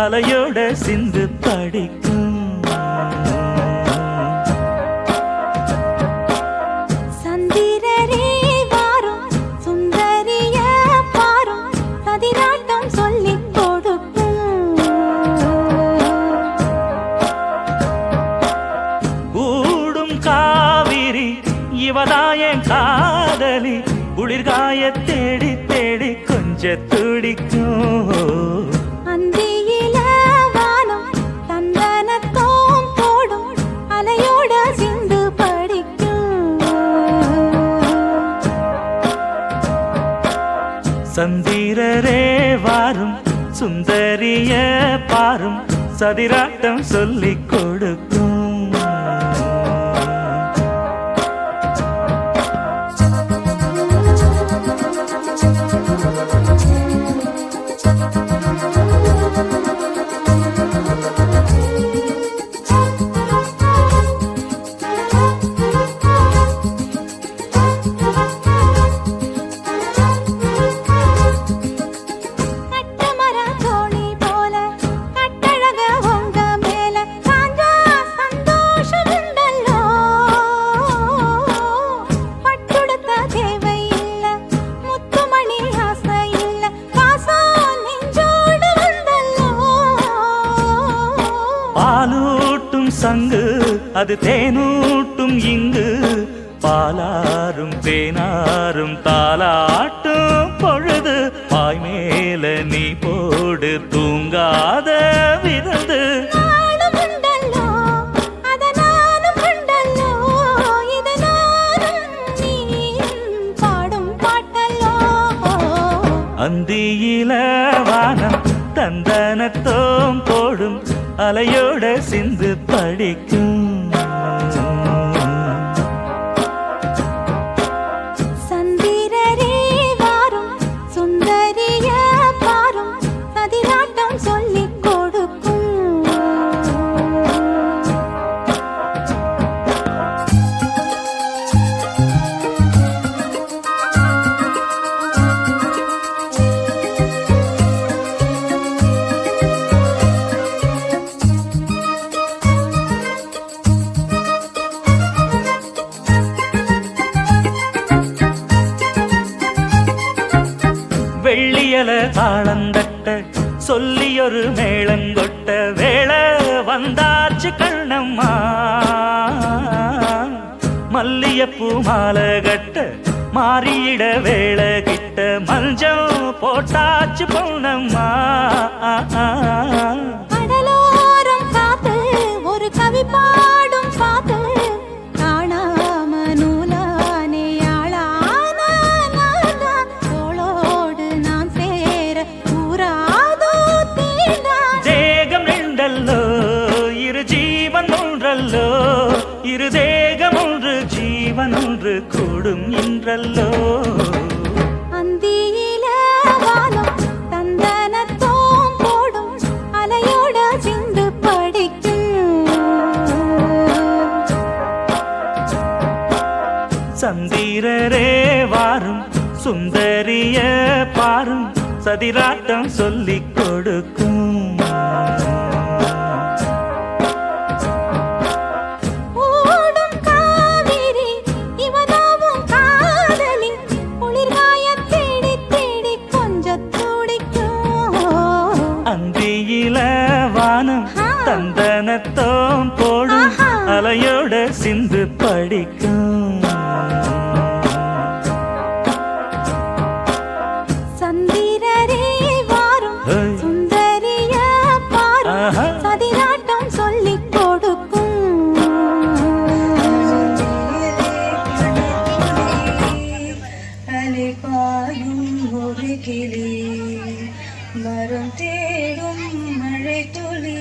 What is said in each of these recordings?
அலையோட சிந்து படிக்கும். சந்திரரே வாரும் சுந்தரிய பாரும் சதிராட்டம் சொல்லிக் கொடுக்கும். கூடும் காவிரி இவதாயன் காதலி குளிர்காய தேடி தேடி கொஞ்ச துடிக்கும். அந்தியில வானம் தந்தனத்தோம் போடும் அலையோட சிந்து படிக்கும். சந்திரரே வாரும் சுந்தரிய பாரும் சதிராட்டம் சொல்லிக் கொடுக்கும். பாலூட்டும் சங்கு அது தேனூட்டும் இங்கு பாலாரும் தேனாரும் தாலாட்டும் பொழுது பாய் மேல நீ போடு தூங்காத விருந்து. அந்தியில வானம் தந்தனத்தோம் போடும் அலையோட சிந்து படிக்கும். சந்திரரே வாரும் சுந்தரிய பாரும் சதிராட்டம் சொல்லிக் கொடுக்கும். வெள்ளியல தாளந்தட்ட சொல்லியொரு மேளங்கொட்ட வேளை வந்தாச்சு கண்ணம்மா. மல்லியப்பூ மாலை கட்ட மாறியிட வேளை கிட்ட மஞ்சள் போட்டாச்சு பொண்ணம்மா. கடலோரம் காத்து ஒரு கவி பாடும் பாத்து காணாம நூலானே ஆளான தோளோடு நான் சேர கூறாதோ தீண்டா. தேகம் ரெண்டல்லோ இரு ஜீவன் ஒன்றல்லோ இரு தேகம் ஒன்று ஜீவன் ஒன்று கூடும் இன்றல்லோ. அந்தியில வானம் தந்தனத்தோம் போடும் அலையோட சிந்து படிக்கும். சந்திரரே வாரும் சுந்தரிய பாரும் சதிராட்டம் சொல்லிக் கொடுக்கும். ஓடும் காவிரி இவதாவும் காதலி குளிர்காய தேடி தேடி கொஞ்சம் துடிக்கும். அந்தியில வானம் தந்தனத்தோம் போடும் அலையோட சிந்து படிக்கும். சந்திரரே வாரும் சுந்தரிய பாரும் சதிராட்டம் சொல்லிக் கொடுக்கும். அலைபாயும் ஒரு கிளி மரம் தேடும் மழை துளி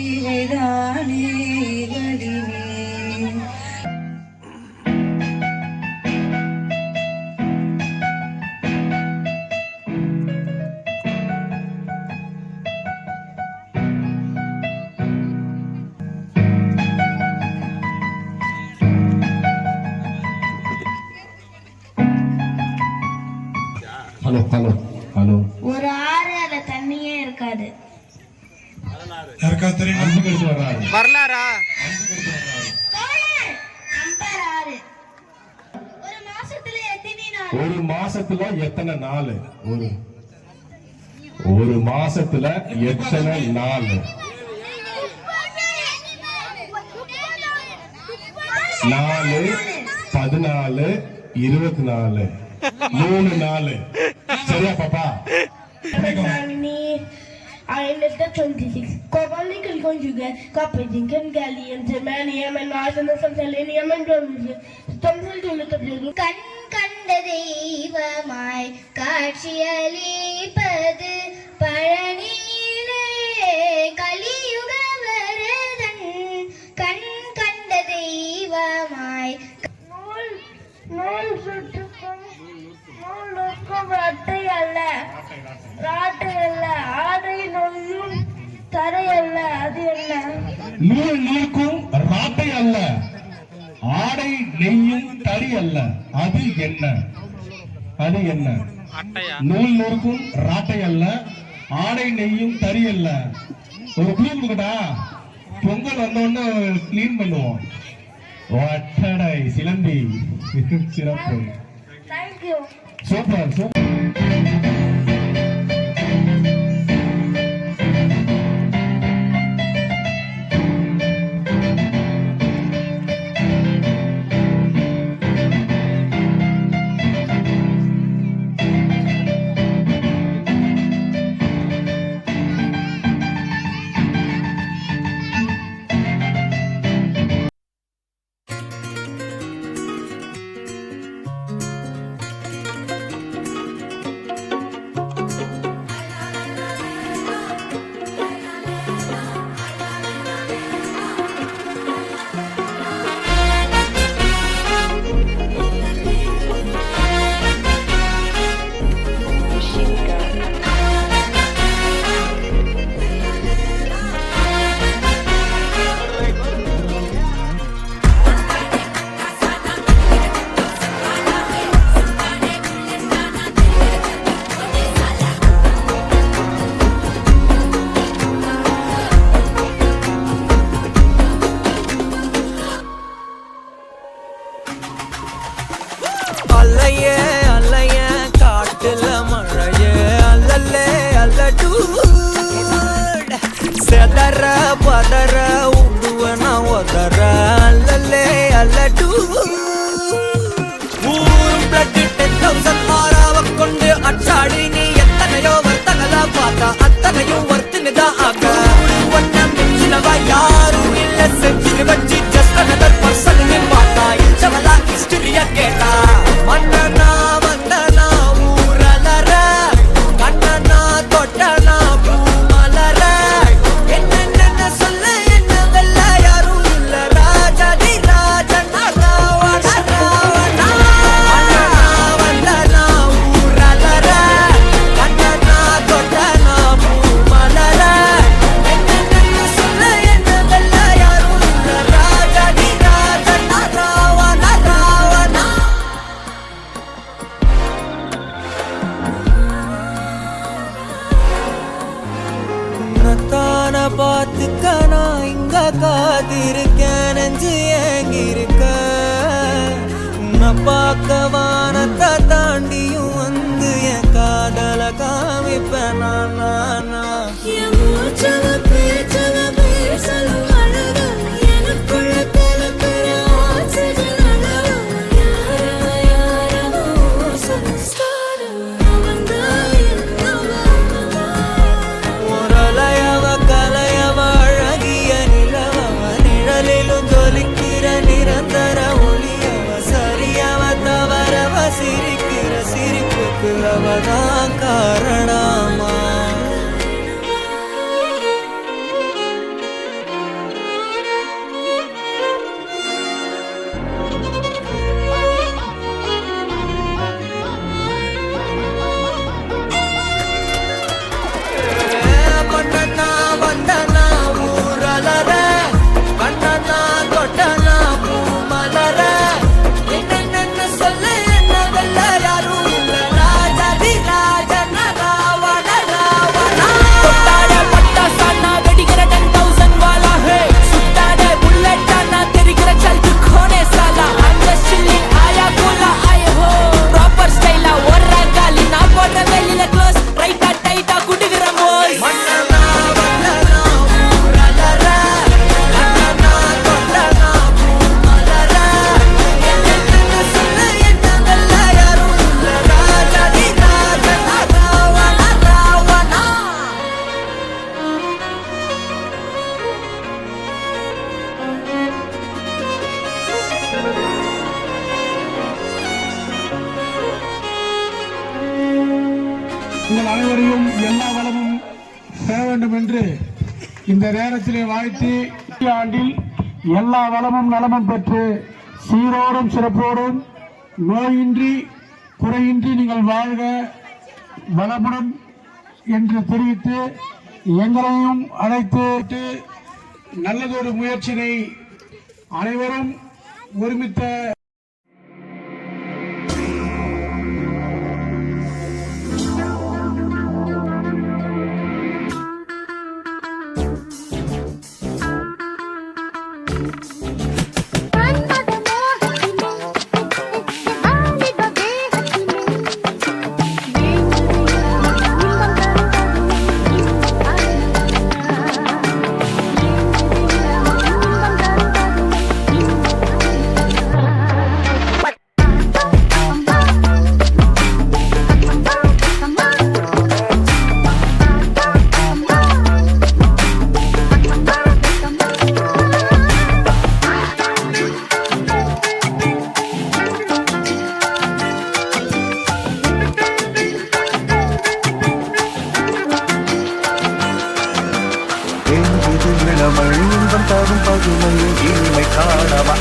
இவைதானே வலிமே. Hello hello hello. ஒரு ஆறு அதுல தண்ணியே இருக்காது. வராது. யாருக்கா தெரியும்? அன்புக்கு எடுத்து வர்றாரு. வரலாறா? ஒரு மாசத்துல எத்தனை நாள்? ஒரு மாசத்துல எத்தனை நாள்? 4, 14, 24, 3 நாள். சரியா பாப்பா? Einliste 26. Carbonyl conjugate, copper, zinc, and gallium, germanium, and arsenic, and selenium, and bromurium. Stumble to look up the கண் கண்ட தெய்வமாய் காட்சியளிப்பது பழனியிலே கலியுக வரதன். கண் கண்ட தெய்வமாய் நூல் சுட்டுக்கும் அட்டை அல்ல, ராட்டை அல்ல, ஆடை நொய்யும் தரை அல்ல, அது என்ன? நூல் நீக்கும் ராட்டை அல்ல, ஆடை நெய்யும் தறி அல்ல, அது என்ன? அது என்ன? நூல் நூற்கும் ராட்டை அல்ல, ஆடை நெய்யும் தறி அல்ல. ஒரு குழு கொடுக்கட்டா? பொங்கல் வந்தோடனே கிளீன் பண்ணுவோம். ஒட்டடை சிலம்பி. சிறப்பு. தேங்க்யூ. Super super. அல்லையே அல்லையே காட்டுல மழையே அல்லல்லே அல்லடூ செதற பதற உடுவன ஒதற அல்லல்லே அல்லடூ ஊரும் பிளட் 10,000 மாறாவ கொண்டு அச்சாடி நீ எத்தனையோ வர்த்தகலா பார்த்தா அத்தனையும் வர்த்தினுதான் ஆக ஒன்னம் மிஞ்சினவா யாரும் இல்ல செஞ்சு வச்சு ஜஸ்ட் another person பார்த்தா இச்சவலா ஹிஸ்டரியா கேட்டா மன்னனா வந்தனா ஊரலற கண்ணனா தொட்டனா பூமலற என்ன சொல்ல என்ன வெல்ல யாரும் இல்ல ராஜாதி ராஜனா ராவண ராவணா மன்னனா வந்தனா ஊரலற கண்ணனா தொட்டனா பூமலற என்ன சொல்ல என்ன வெல்ல யாரும் இல்ல ராஜாதி ராஜனா ராவண ராவணா. உன்னத்தான பார்த்துக்க நான் இங்க காத்திருக்கேன், நெஞ்சு ஏங்கிருக்க உன்னை பார்க்க வானத்தை தாண்டியும் வந்து என் காதல காமிப்பேன் நான். என் மூச்சவ பேச்சவ பேசலும் அழகு எனக்குள்ள கலக்கிற ஆக்சிஜன் அளவு யாரவோ சம்ஸ்காரம் அவன்தான் என்னவா முரளையவ கலையவ அழகிய நிலவவ நிழலிலும் ஜொலிக்கிற நிரந்தர ஒளியவ சரியவ தவறவ சிரிக்கிற சிரிப்புக்கு அவதான் காரணமா. வேண்டும் என்று இந்த நேரத்திலே வாழ்த்தி ஆண்டில் எல்லா வளமும் நலமும் பெற்று சீரோடும் சிறப்போடும் நோயின்றி குறையின்றி நீங்கள் வாழ்க வளமுடன் என்று தெரிவித்து எங்களையும் அழைத்து நல்லதொரு முயற்சியை அனைவரும் ஒருமித்த இன்பம் தரும் பகுமையில் இனிமை காணவா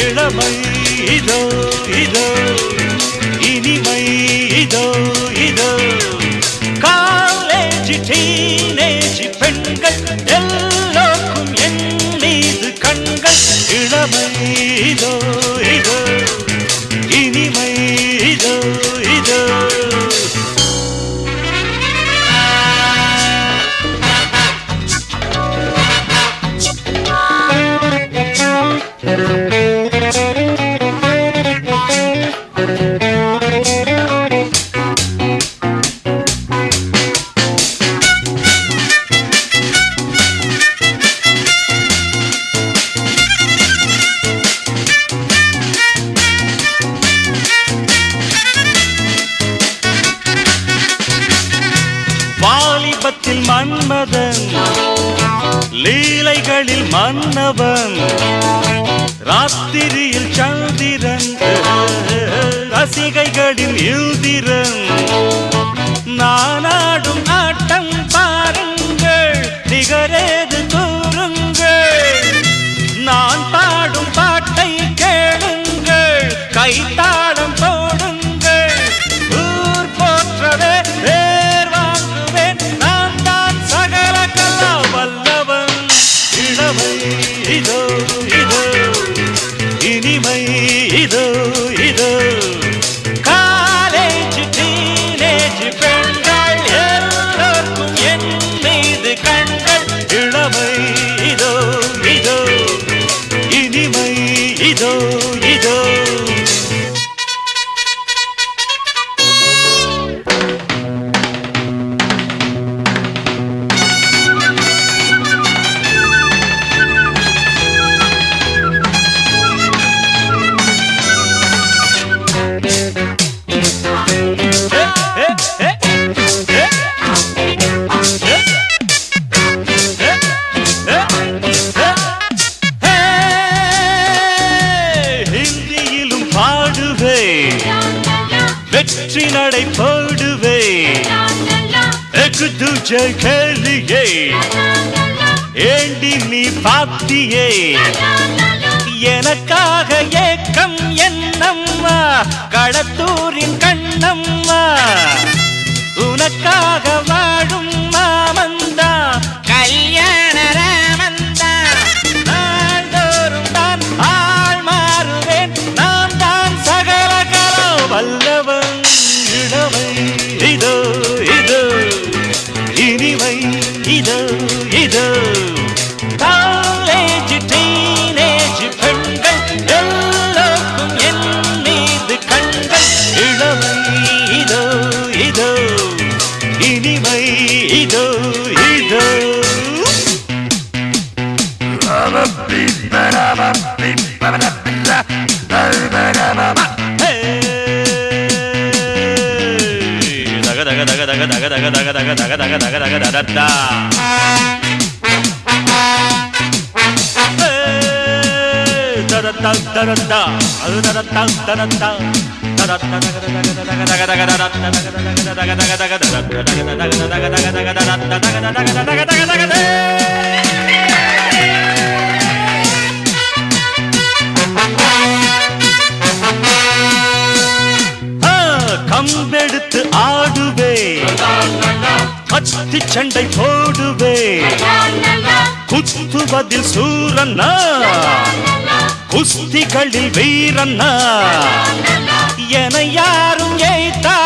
இளமை இதோ இதோ இனிமை இதோ இதோ காலேஜ் டீனேஜ் பெண்கள் எல்லோருக்கும் என் மீது கண்கள் இளமை இதோ இதோ இனிமை இதோ இதோ வாலிபத்தில் மன்மதன் லீலைகளில் மன்னவன் ராத்திரியில் சந்திரன் ரசிகைகளின் இந்திரன் ஓடுவே एक दूजे के लिए ஏண்டி நீ பாத்தியே எனக்காக ஏக்கம் என்னம்மா களத்தூரின் கண்ணம்மா உனக்காக வாழும் மாமந்தா கல்யாண ராமந்தா நாள்தோறும் தான் ஆள் மாறுவேன் நான் தான் சகல கலம் வல்லவன் இளமை இதோ இதோ இனிமை இதோ இதோ காலேஜ் டீனேஜ் பெண்கள் எல்லோருக்கும் என் மீது கண்கள் இளமை இதோ இதோ இனிமை இதோ இதோ daga daga daga daga daga daga daga daga daga daga daga daga daga கம்பெடுத்து ஆடுவே கத்தி சண்டை போடுவே குத்துவதில் சூரன்னா குஸ்திகளில் வீரன்னா என யாரும் ஏய்த்தா